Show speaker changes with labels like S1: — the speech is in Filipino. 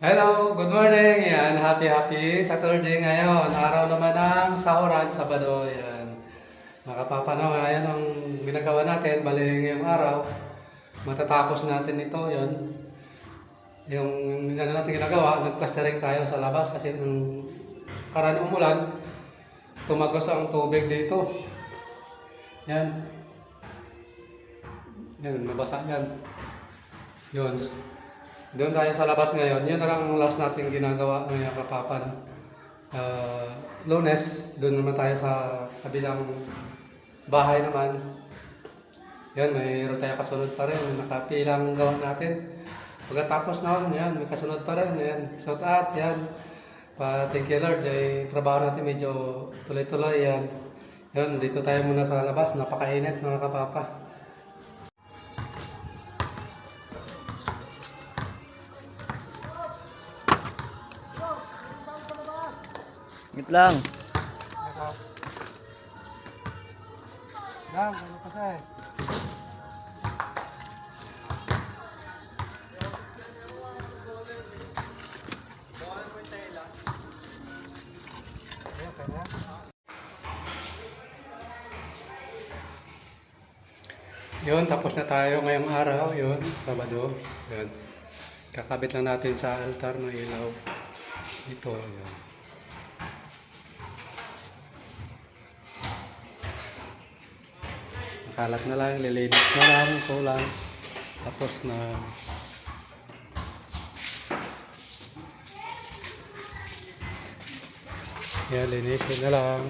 S1: Hello, good morning. Yan, happy Saturday ngayon. Araw naman ng sahuran, Sabado. Yan. Mga kapapa naman, ayan ang ginagawa natin. Bali ngayong araw. Matatapos natin ito, yan. Yung ano natin ginagawa, nagplastering tayo sa labas kasi nung karan umulan, tumagos ang tubig dito. Yan. Yan, nabasa yan. Yun. Doon tayo sa labas ngayon. Yun na lang ang last natin ginagawa ngayon kapapan. Lunes, doon naman tayo sa kabilang bahay naman. Yan, mayroon tayo kasunod pa rin. Nakapilang gawa natin. Pagkatapos na yan, may kasunod pa rin. Yan, shout out, yan. Thank you Lord. Yung trabaho natin medyo tuloy-tuloy. Yan. Yan, dito tayo muna sa labas. Napakainit mga kapapa.
S2: Wait lang.
S1: Lang, ano kasi? Yun, tapos na tayo ngayong araw. Yun, Sabado. Yun. Kakabit lang natin sa altar ng ilaw. Ito, yun. Kalat na lang, lilinis na lang, kulang. Tapos na. Yan, linisin na lang.